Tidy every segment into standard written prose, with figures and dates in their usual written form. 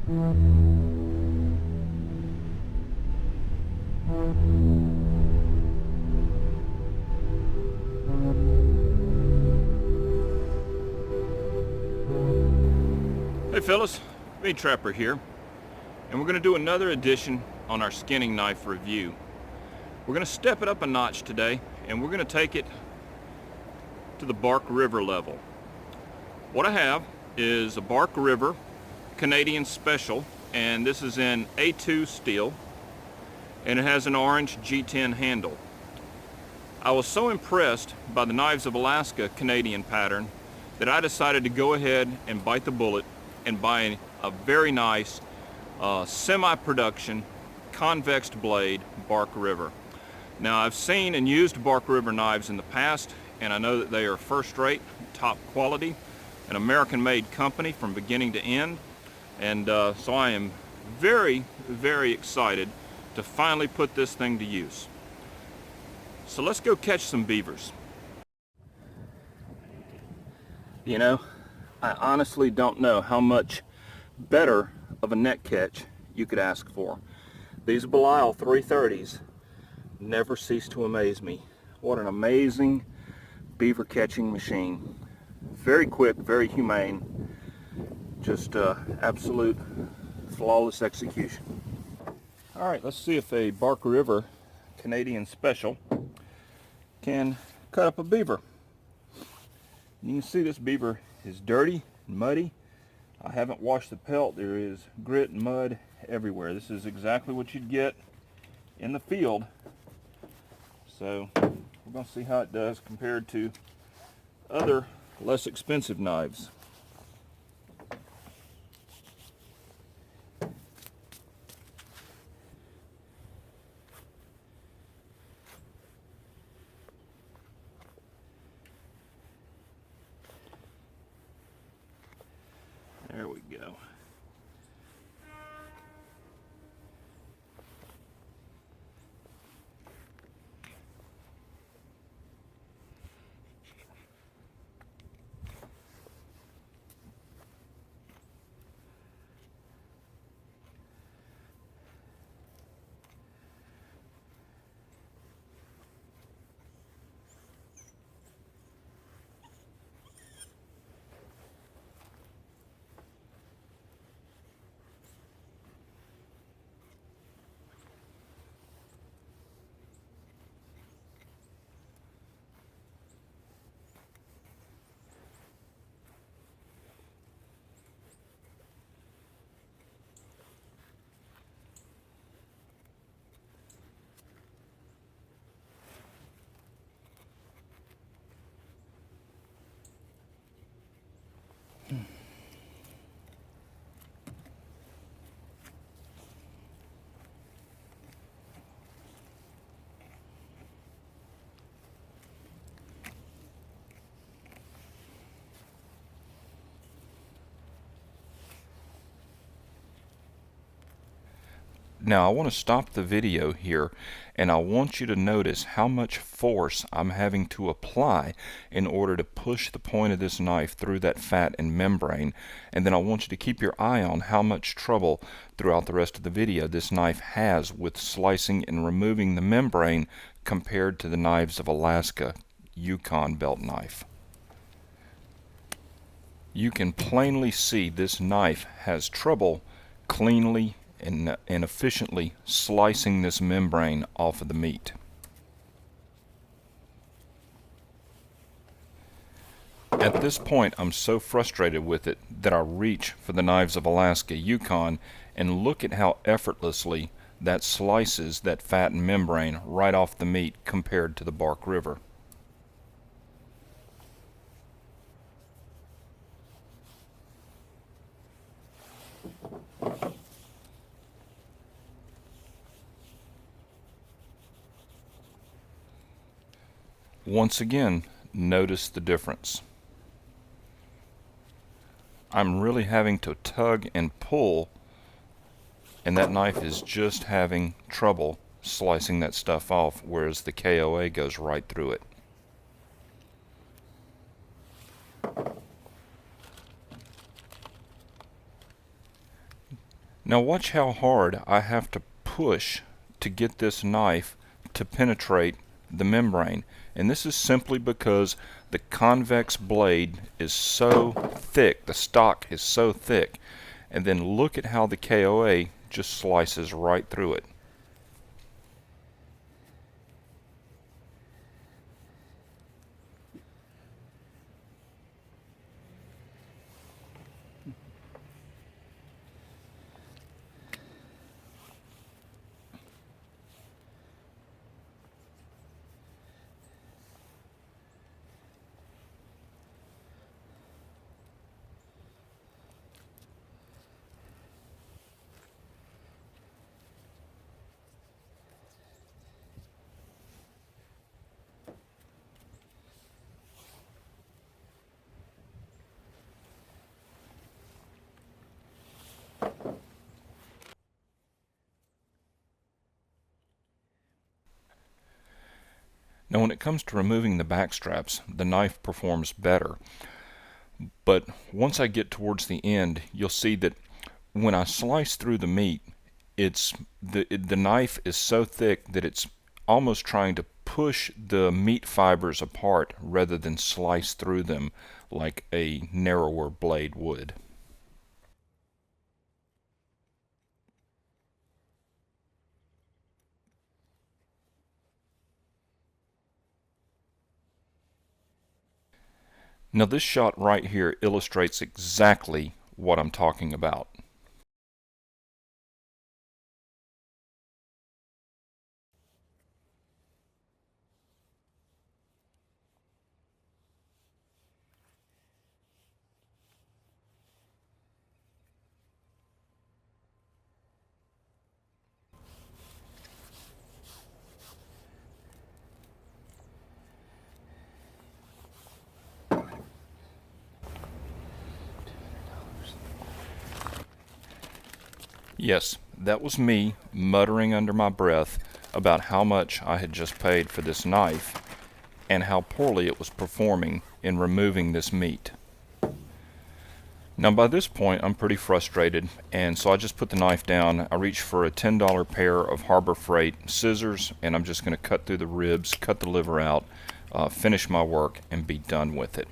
Hey fellas, Bait Trapper here, and we're going to do another edition on our skinning knife review. We're going to step it up a notch today, and we're going to take it to the Bark River level. What I have is a Bark River Canadian Special, and this is in A2 steel, and it has an orange G10 handle. I was so impressed by the Knives of Alaska Canadian pattern that I decided to go ahead and bite the bullet and buy a very nice semi-production convexed blade Bark River. Now, I've seen and used Bark River knives in the past, and I know that they are first-rate, top quality, an American-made company from beginning to end, and so I am very, very excited to finally put this thing to use. So let's go catch some beavers. You know, I honestly don't know how much better of a net catch you could ask for. These Belial 330s never cease to amaze me. What an amazing beaver catching machine. Very quick, very humane, just absolute flawless execution. All right, let's see if a Bark River Canadian Special can cut up a beaver. You can see this beaver is dirty and muddy. I haven't washed the pelt. There is grit and mud everywhere. This is exactly what you'd get in the field. So we're going to see how it does compared to other less expensive knives. There we go. Now I want to stop the video here, and I want you to notice how much force I'm having to apply in order to push the point of this knife through that fat and membrane. And then I want you to keep your eye on how much trouble throughout the rest of the video this knife has with slicing and removing the membrane compared to the Knives of Alaska Yukon belt knife. You can plainly see this knife has trouble cleanly and efficiently slicing this membrane off of the meat. At this point, I'm so frustrated with it that I reach for the Knives of Alaska Yukon, and look at how effortlessly that slices that fat and membrane right off the meat compared to the Bark River. Once again, notice the difference. I'm really having to tug and pull, and that knife is just having trouble slicing that stuff off, whereas the KOA goes right through it. Now watch how hard I have to push to get this knife to penetrate the membrane. And this is simply because the convex blade is so thick, the stock is so thick. And then look at how the KOA just slices right through it. Now when it comes to removing the back straps, the knife performs better. But once I get towards the end, you'll see that when I slice through the meat, the knife is so thick that it's almost trying to push the meat fibers apart rather than slice through them like a narrower blade would. Now this shot right here illustrates exactly what I'm talking about. Yes, that was me muttering under my breath about how much I had just paid for this knife and how poorly it was performing in removing this meat. Now by this point I'm pretty frustrated, and so I just put the knife down. I reached for a $10 pair of Harbor Freight scissors, and I'm just going to cut through the ribs, cut the liver out, finish my work, and be done with it.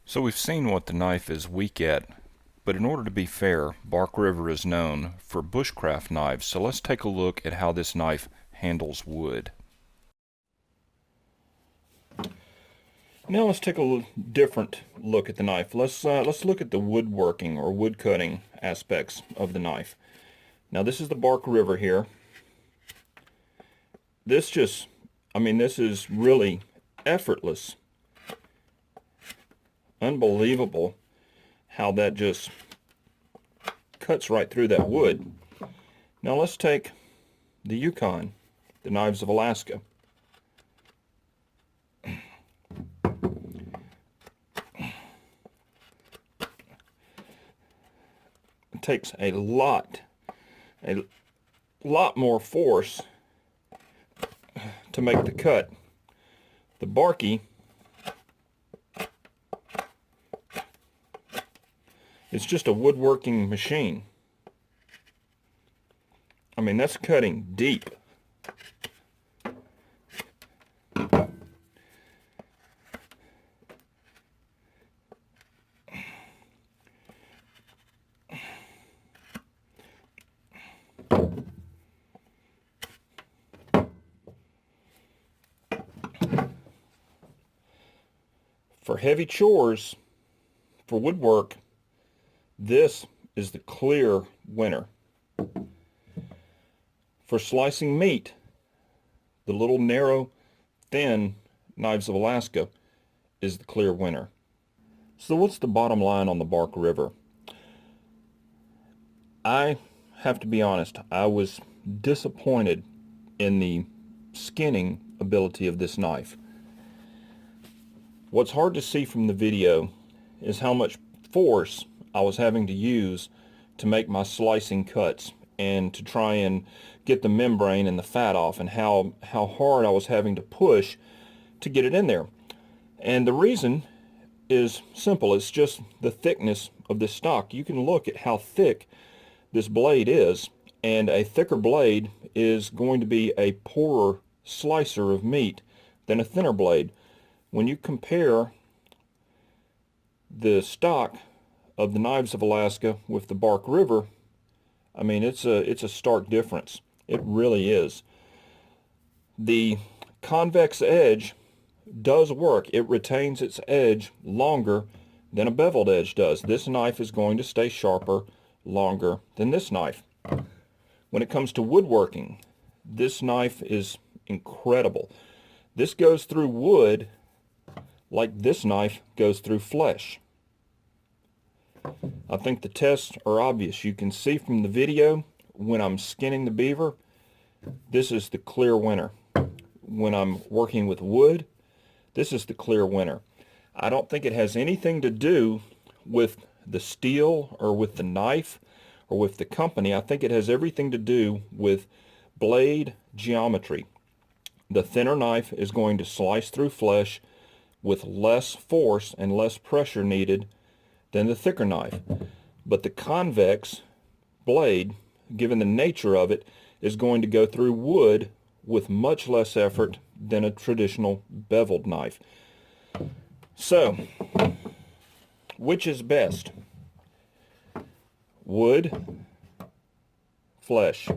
So we've seen what the knife is weak at, but in order to be fair, Bark River is known for bushcraft knives, so let's take a look at how this knife handles wood. Now let's take a different look at the knife. Let's look at the woodworking or wood cutting aspects of the knife. Now this is the Bark River here. This is really effortless. Unbelievable how that just cuts right through that wood. Now let's take the Yukon, the Knives of Alaska. It takes a lot more force to make the cut. The Barkey is just a woodworking machine. I mean, that's cutting deep. For heavy chores, for woodwork, this is the clear winner. For slicing meat, the little narrow, thin Knives of Alaska is the clear winner. So what's the bottom line on the Bark River? I have to be honest, I was disappointed in the skinning ability of this knife. What's hard to see from the video is how much force I was having to use to make my slicing cuts and to try and get the membrane and the fat off, and how hard I was having to push to get it in there. And the reason is simple. It's just the thickness of this stock. You can look at how thick this blade is, and a thicker blade is going to be a poorer slicer of meat than a thinner blade. When you compare the stock of the Knives of Alaska with the Bark River, I mean, it's a stark difference. It really is. The convex edge does work. It retains its edge longer than a beveled edge does. This knife is going to stay sharper longer than this knife. When it comes to woodworking, this knife is incredible. This goes through wood like this knife goes through flesh. I think the tests are obvious. You can see from the video when I'm skinning the beaver, this is the clear winner. When I'm working with wood, this is the clear winner. I don't think it has anything to do with the steel or with the knife or with the company. I think it has everything to do with blade geometry. The thinner knife is going to slice through flesh with less force and less pressure needed than the thicker knife. But the convex blade, given the nature of it, is going to go through wood with much less effort than a traditional beveled knife. So, which is best? Wood, flesh.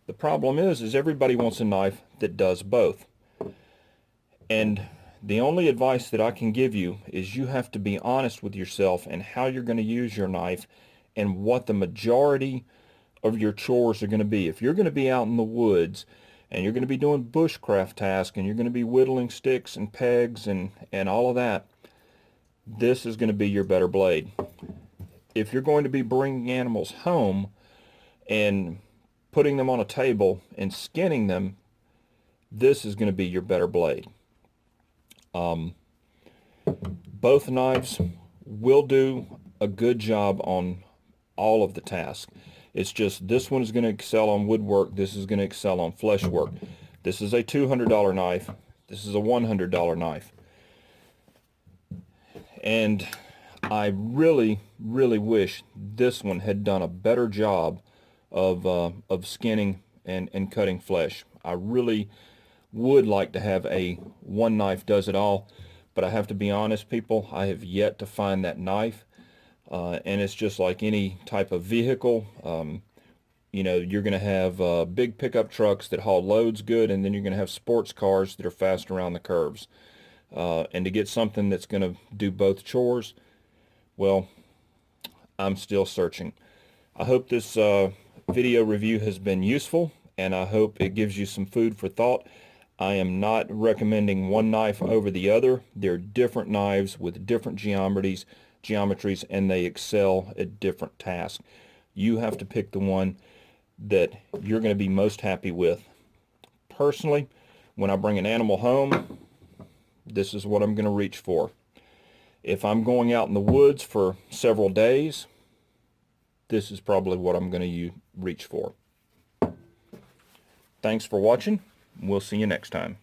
The problem is everybody wants a knife that does both. And the only advice that I can give you is you have to be honest with yourself and how you're going to use your knife and what the majority of your chores are going to be. If you're going to be out in the woods and you're going to be doing bushcraft tasks and you're going to be whittling sticks and pegs and all of that, this is going to be your better blade. If you're going to be bringing animals home and putting them on a table and skinning them, this is going to be your better blade. Both knives will do a good job on all of the tasks. It's just this one is going to excel on woodwork. This is going to excel on flesh work. This is a $200 knife. This is a $100 knife. And I really, really wish this one had done a better job of skinning and cutting flesh. I really would like to have a one knife does it all, but I have to be honest, people, I have yet to find that knife. And it's just like any type of vehicle. You know, you're going to have big pickup trucks that haul loads good, and then you're going to have sports cars that are fast around the curves. And to get something that's going to do both chores, well, I'm still searching. I hope this video review has been useful, and I hope it gives you some food for thought. I am not recommending one knife over the other. They're different knives with different geometries, and they excel at different tasks. You have to pick the one that you're going to be most happy with. Personally, when I bring an animal home, this is what I'm going to reach for. If I'm going out in the woods for several days, this is probably what I'm going to reach for. Thanks for watching. We'll see you next time.